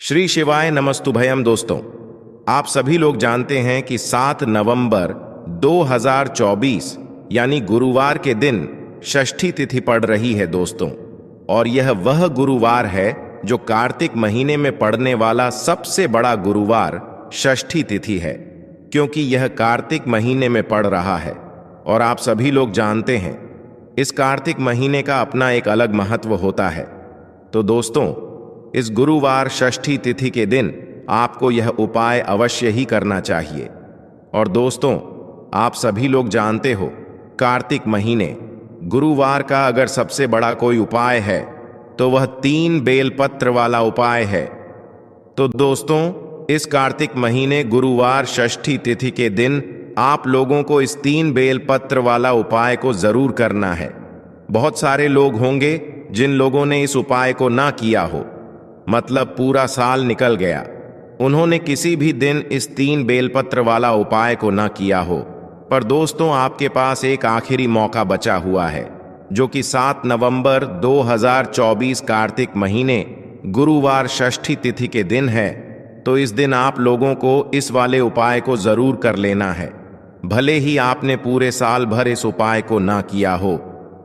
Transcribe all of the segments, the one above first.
श्री शिवाय नमस्तुभयम। दोस्तों, आप सभी लोग जानते हैं कि 7 नवंबर 2024 यानी गुरुवार के दिन षष्ठी तिथि पड़ रही है दोस्तों। और यह वह गुरुवार है जो कार्तिक महीने में पड़ने वाला सबसे बड़ा गुरुवार षष्ठी तिथि है, क्योंकि यह कार्तिक महीने में पड़ रहा है। और आप सभी लोग जानते हैं इस कार्तिक महीने का अपना एक अलग महत्व होता है। तो दोस्तों, इस गुरुवार षष्ठी तिथि के दिन आपको यह उपाय अवश्य ही करना चाहिए। और दोस्तों, आप सभी लोग जानते हो कार्तिक महीने गुरुवार का अगर सबसे बड़ा कोई उपाय है तो वह 3 बेलपत्र वाला उपाय है। तो दोस्तों, इस कार्तिक महीने गुरुवार षष्ठी तिथि के दिन आप लोगों को इस 3 बेलपत्र वाला उपाय को जरूर करना है। बहुत सारे लोग होंगे जिन लोगों ने इस उपाय को ना किया हो, मतलब पूरा साल निकल गया, उन्होंने किसी भी दिन इस 3 बेलपत्र वाला उपाय को ना किया हो। पर दोस्तों, आपके पास एक आखिरी मौका बचा हुआ है, जो कि 7 नवंबर 2024 कार्तिक महीने गुरुवार षष्ठी तिथि के दिन है। तो इस दिन आप लोगों को इस वाले उपाय को जरूर कर लेना है। भले ही आपने पूरे साल भर इस उपाय को ना किया हो,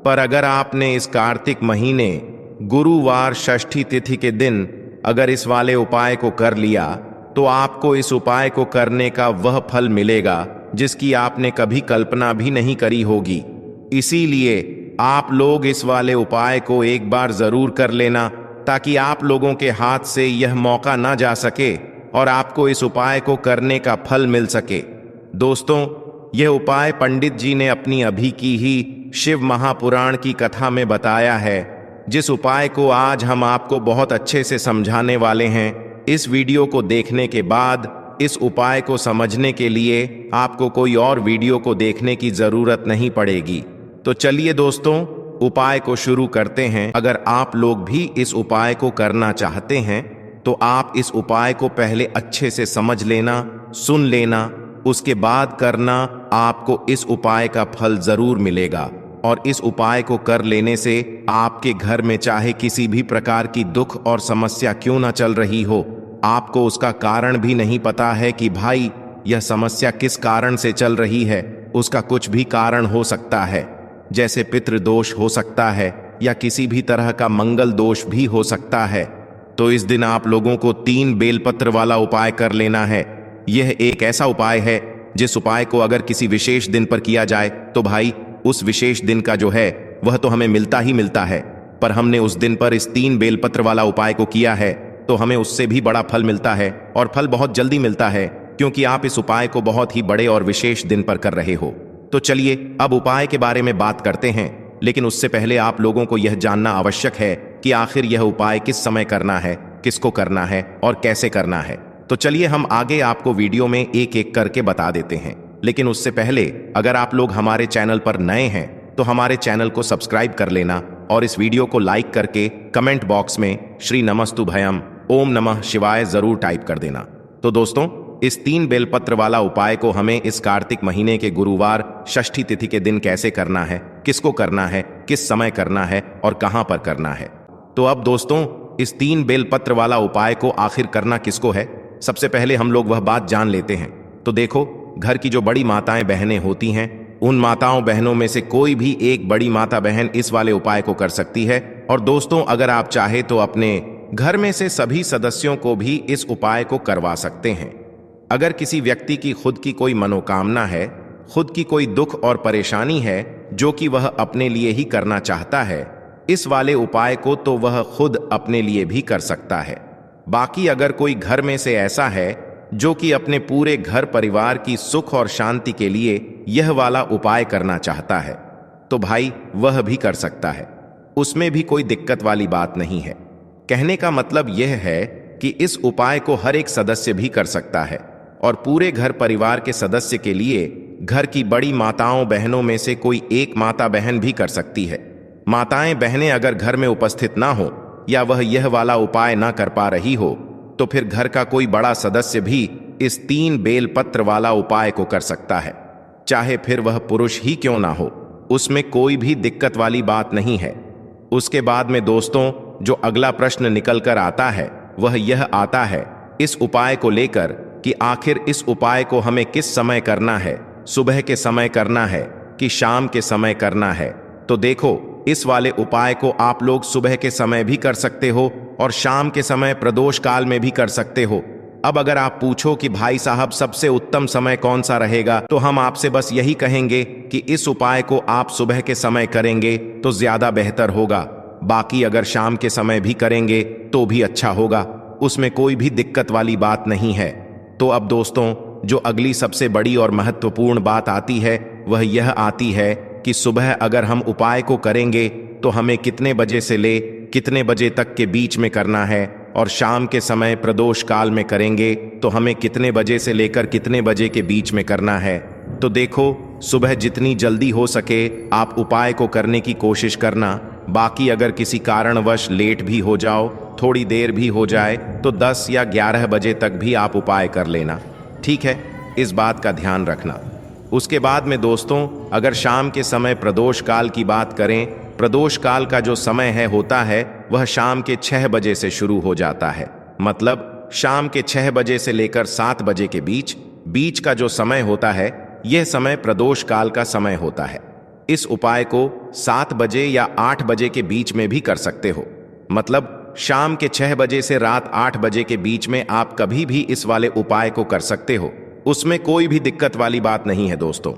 पर अगर आपने इस कार्तिक महीने गुरुवार षष्ठी तिथि के दिन अगर इस वाले उपाय को कर लिया तो आपको इस उपाय को करने का वह फल मिलेगा जिसकी आपने कभी कल्पना भी नहीं करी होगी। इसीलिए आप लोग इस वाले उपाय को एक बार जरूर कर लेना, ताकि आप लोगों के हाथ से यह मौका ना जा सके और आपको इस उपाय को करने का फल मिल सके। दोस्तों, यह उपाय पंडित जी ने अपनी अभी की ही शिव महापुराण की कथा में बताया है, जिस उपाय को आज हम आपको बहुत अच्छे से समझाने वाले हैं। इस वीडियो को देखने के बाद इस उपाय को समझने के लिए आपको कोई और वीडियो को देखने की जरूरत नहीं पड़ेगी। तो चलिए दोस्तों, उपाय को शुरू करते हैं। अगर आप लोग भी इस उपाय को करना चाहते हैं तो आप इस उपाय को पहले अच्छे से समझ लेना, सुन लेना, उसके बाद करना। आपको इस उपाय का फल जरूर मिलेगा। और इस उपाय को कर लेने से आपके घर में चाहे किसी भी प्रकार की दुख और समस्या क्यों ना चल रही हो, आपको उसका कारण भी नहीं पता है कि भाई यह समस्या किस कारण से चल रही है, उसका कुछ भी कारण हो सकता है। जैसे पितृदोष हो सकता है या किसी भी तरह का मंगल दोष भी हो सकता है। तो इस दिन आप लोगों को 3 बेलपत्र वाला उपाय कर लेना है। यह एक ऐसा उपाय है जिस उपाय को अगर किसी विशेष दिन पर किया जाए तो भाई उस विशेष दिन का जो है वह तो हमें मिलता ही मिलता है। पर हमने उस दिन पर इस 3 बेलपत्र वाला उपाय को किया है तो हमें उससे भी बड़ा फल मिलता है, और फल बहुत जल्दी मिलता है, क्योंकि आप इस उपाय को बहुत ही बड़े और विशेष दिन पर कर रहे हो। तो चलिए अब उपाय के बारे में बात करते हैं। लेकिन उससे पहले आप लोगों को यह जानना आवश्यक है कि आखिर यह उपाय किस समय करना है, किसको करना है और कैसे करना है। तो चलिए हम आगे आपको वीडियो में एक एक करके बता देते हैं। लेकिन उससे पहले अगर आप लोग हमारे चैनल पर नए हैं तो हमारे चैनल को सब्सक्राइब कर लेना, और इस वीडियो को लाइक करके कमेंट बॉक्स में श्री नमस्तुभयम ओम नमः शिवाय जरूर टाइप कर देना। तो दोस्तों, इस 3 बेलपत्र वाला उपाय को हमें इस कार्तिक महीने के गुरुवार षष्ठी तिथि के दिन कैसे करना है, किसको करना है, किस समय करना है और कहां पर करना है। तो अब दोस्तों, इस 3 बेलपत्र वाला उपाय को आखिर करना किसको है, सबसे पहले हम लोग वह बात जान लेते हैं। तो देखो, घर की जो बड़ी माताएं बहनें होती हैं, उन माताओं बहनों में से कोई भी एक बड़ी माता बहन इस वाले उपाय को कर सकती है। और दोस्तों, अगर आप चाहे तो अपने घर में से सभी सदस्यों को भी इस उपाय को करवा सकते हैं। अगर किसी व्यक्ति की खुद की कोई मनोकामना है, खुद की कोई दुख और परेशानी है जो कि वह अपने लिए ही करना चाहता है इस वाले उपाय को, तो वह खुद अपने लिए भी कर सकता है। बाकी अगर कोई घर में से ऐसा है जो कि अपने पूरे घर परिवार की सुख और शांति के लिए यह वाला उपाय करना चाहता है, तो भाई वह भी कर सकता है। उसमें भी कोई दिक्कत वाली बात नहीं है। कहने का मतलब यह है कि इस उपाय को हर एक सदस्य भी कर सकता है, और पूरे घर परिवार के सदस्य के लिए घर की बड़ी माताओं बहनों में से कोई एक माता बहन भी कर सकती है। माताएं बहनें अगर घर में उपस्थित ना हो या वह यह वाला उपाय ना कर पा रही हो, तो फिर घर का कोई बड़ा सदस्य भी इस 3 बेलपत्र वाला उपाय को कर सकता है, चाहे फिर वह पुरुष ही क्यों ना हो। उसमें कोई भी दिक्कत वाली बात नहीं है। उसके बाद में दोस्तों, जो अगला प्रश्न निकल कर आता है वह यह आता है इस उपाय को लेकर कि आखिर इस उपाय को हमें किस समय करना है, सुबह के समय करना है कि शाम के समय करना है। तो देखो, इस वाले उपाय को आप लोग सुबह के समय भी कर सकते हो और शाम के समय प्रदोष काल में भी कर सकते हो। अब अगर आप पूछो कि भाई साहब सबसे उत्तम समय कौन सा रहेगा, तो हम आपसे बस यही कहेंगे कि इस उपाय को आप सुबह के समय करेंगे तो ज्यादा बेहतर होगा। बाकी अगर शाम के समय भी करेंगे तो भी अच्छा होगा, उसमें कोई भी दिक्कत वाली बात नहीं है। तो अब दोस्तों, जो अगली सबसे बड़ी और महत्वपूर्ण बात आती है वह यह आती है कि सुबह अगर हम उपाय को करेंगे तो हमें कितने बजे से ले कितने बजे तक के बीच में करना है, और शाम के समय प्रदोष काल में करेंगे तो हमें कितने बजे से लेकर कितने बजे के बीच में करना है। तो देखो, सुबह जितनी जल्दी हो सके आप उपाय को करने की कोशिश करना। बाकी अगर किसी कारणवश लेट भी हो जाओ, थोड़ी देर भी हो जाए, तो 10 या 11 बजे तक भी आप उपाय कर लेना, ठीक है? इस बात का ध्यान रखना। उसके बाद में दोस्तों, अगर शाम के समय प्रदोष काल की बात करें, प्रदोष काल का जो समय होता है वह शाम के 6 बजे से शुरू हो जाता है। मतलब शाम के 6 बजे से लेकर 7 बजे के बीच का जो समय होता है, यह समय प्रदोष काल का समय होता है। इस उपाय को 7 बजे या 8 बजे के बीच में भी कर सकते हो। मतलब शाम के 6 बजे से रात 8 बजे के बीच में आप कभी भी इस वाले उपाय को कर सकते हो, उसमें कोई भी दिक्कत वाली बात नहीं है दोस्तों।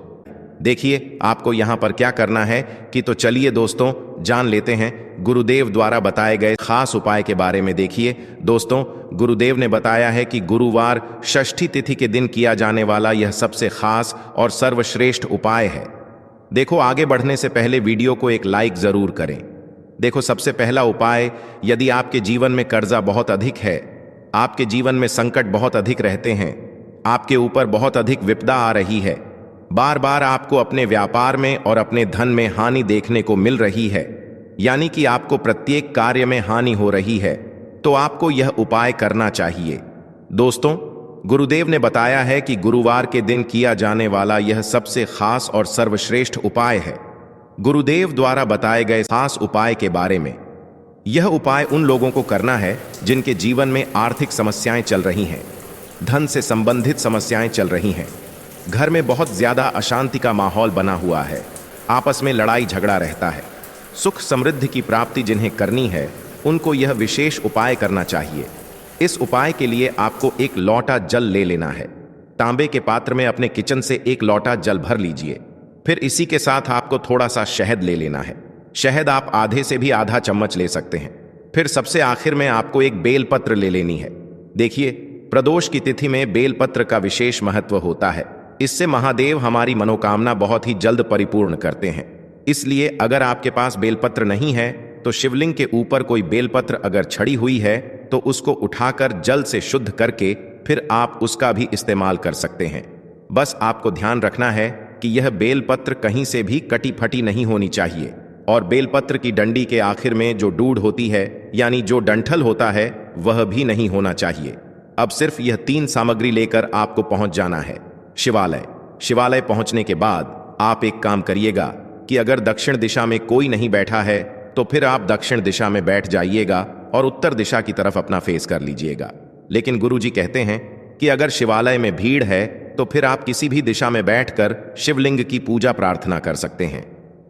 देखिए, आपको यहां पर क्या करना है कि तो चलिए दोस्तों जान लेते हैं गुरुदेव द्वारा बताए गए खास उपाय के बारे में। देखिए दोस्तों, गुरुदेव ने बताया है कि गुरुवार षष्ठी तिथि के दिन किया जाने वाला यह सबसे खास और सर्वश्रेष्ठ उपाय है। देखो, आगे बढ़ने से पहले वीडियो को एक लाइक जरूर करें। देखो, सबसे पहला उपाय, यदि आपके जीवन में कर्जा बहुत अधिक है, आपके जीवन में संकट बहुत अधिक रहते हैं, आपके ऊपर बहुत अधिक विपदा आ रही है, बार बार आपको अपने व्यापार में और अपने धन में हानि देखने को मिल रही है, यानी कि आपको प्रत्येक कार्य में हानि हो रही है, तो आपको यह उपाय करना चाहिए। दोस्तों, गुरुदेव ने बताया है कि गुरुवार के दिन किया जाने वाला यह सबसे खास और सर्वश्रेष्ठ उपाय है। गुरुदेव द्वारा बताए गए खास उपाय के बारे में, यह उपाय उन लोगों को करना है जिनके जीवन में आर्थिक समस्याएं चल रही हैं, धन से संबंधित समस्याएं चल रही हैं, घर में बहुत ज्यादा अशांति का माहौल बना हुआ है, आपस में लड़ाई झगड़ा रहता है। सुख समृद्धि की प्राप्ति जिन्हें करनी है, उनको यह विशेष उपाय करना चाहिए। इस उपाय के लिए आपको एक लोटा जल ले लेना है। तांबे के पात्र में अपने किचन से एक लोटा जल भर लीजिए। फिर इसी के साथ आपको थोड़ा सा शहद ले लेना है। शहद आप आधे से भी आधा चम्मच ले सकते हैं। फिर सबसे आखिर में आपको एक बेलपत्र ले लेनी है। देखिए, प्रदोष की तिथि में बेलपत्र का विशेष महत्व होता है। इससे महादेव हमारी मनोकामना बहुत ही जल्द परिपूर्ण करते हैं। इसलिए अगर आपके पास बेलपत्र नहीं है तो शिवलिंग के ऊपर कोई बेलपत्र अगर छड़ी हुई है तो उसको उठाकर जल से शुद्ध करके फिर आप उसका भी इस्तेमाल कर सकते हैं। बस आपको ध्यान रखना है कि यह बेलपत्र कहीं से भी कटी फटी नहीं होनी चाहिए, और बेलपत्र की डंडी के आखिर में जो डूढ़ होती है, यानी जो डंठल होता है, वह भी नहीं होना चाहिए। अब सिर्फ यह 3 सामग्री लेकर आपको पहुंच जाना है शिवालय। शिवालय पहुंचने के बाद आप एक काम करिएगा कि अगर दक्षिण दिशा में कोई नहीं बैठा है तो फिर आप दक्षिण दिशा में बैठ जाइएगा और उत्तर दिशा की तरफ अपना फेस कर लीजिएगा। लेकिन गुरुजी कहते हैं कि अगर शिवालय में भीड़ है तो फिर आप किसी भी दिशा में बैठकर शिवलिंग की पूजा प्रार्थना कर सकते हैं।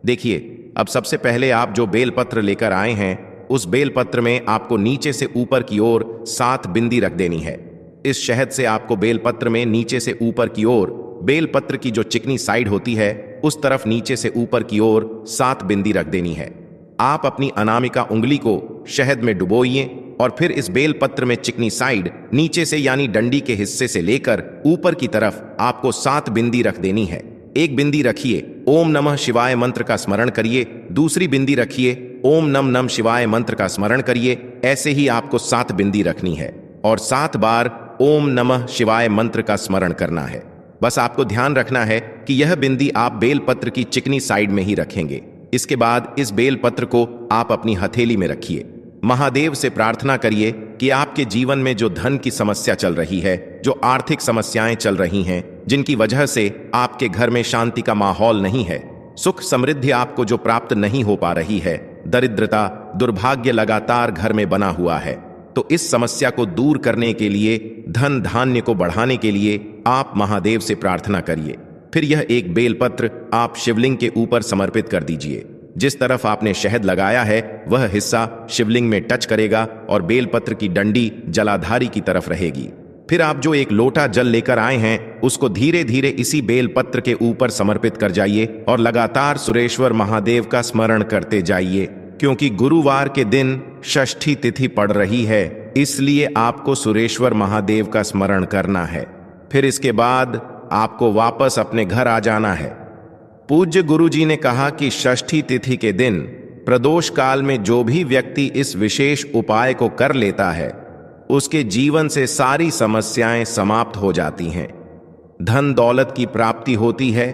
देखिए, अब सबसे पहले आप जो बेलपत्र लेकर आए हैं, उस बेलपत्र में आपको नीचे से ऊपर की ओर 7 बिंदी रख देनी है। इस शहद से आपको बेलपत्र में नीचे से ऊपर की ओर, बेलपत्र की जो चिकनी साइड होती है उस तरफ नीचे से ऊपर की ओर 7 बिंदी रख देनी है। आप अपनी अनामिका उंगली को शहद में डुबोइए और फिर इस बेलपत्र में चिकनी साइड नीचे से यानी डंडी के हिस्से से लेकर ऊपर की तरफ आपको 7 बिंदी रख देनी है। एक बिंदी रखिए, ओम नमः शिवाय मंत्र का स्मरण करिए। दूसरी बिंदी रखिए, ओम नम नम शिवाय मंत्र का स्मरण करिए। ऐसे ही आपको 7 बिंदी रखनी है और 7 बार ओम नमः शिवाय मंत्र का स्मरण करना है। बस आपको ध्यान रखना है कि यह बिंदी आप बेलपत्र की चिकनी साइड में ही रखेंगे। इसके बाद इस बेलपत्र को आप अपनी हथेली में रखिए। महादेव से प्रार्थना करिए कि आपके जीवन में जो धन की समस्या चल रही है, जो आर्थिक समस्याएं चल रही हैं, जिनकी वजह से आपके घर में शांति का माहौल नहीं है, सुख समृद्धि आपको जो प्राप्त नहीं हो पा रही है, दरिद्रता दुर्भाग्य लगातार घर में बना हुआ है, तो इस समस्या को दूर करने के लिए, धन धान्य को बढ़ाने के लिए आप महादेव से प्रार्थना करिए। फिर यह एक बेलपत्र आप शिवलिंग के ऊपर समर्पित कर दीजिए। जिस तरफ आपने शहद लगाया है वह हिस्सा शिवलिंग में टच करेगा और बेलपत्र की डंडी जलाधारी की तरफ रहेगी। फिर आप जो एक लोटा जल लेकर आए हैं उसको धीरे धीरे इसी बेलपत्र के ऊपर समर्पित कर जाइए और लगातार सुरेश्वर महादेव का स्मरण करते जाइए। क्योंकि गुरुवार के दिन षष्ठी तिथि पड़ रही है, इसलिए आपको सुरेश्वर महादेव का स्मरण करना है। फिर इसके बाद आपको वापस अपने घर आ जाना है। पूज्य गुरुजी ने कहा कि षष्ठी तिथि के दिन प्रदोष काल में जो भी व्यक्ति इस विशेष उपाय को कर लेता है उसके जीवन से सारी समस्याएं समाप्त हो जाती हैं। धन दौलत की प्राप्ति होती है,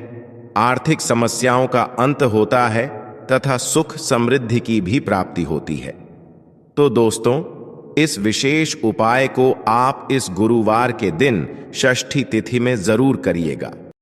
आर्थिक समस्याओं का अंत होता है तथा सुख समृद्धि की भी प्राप्ति होती है। तो दोस्तों, इस विशेष उपाय को आप इस गुरुवार के दिन षष्ठी तिथि में जरूर करिएगा।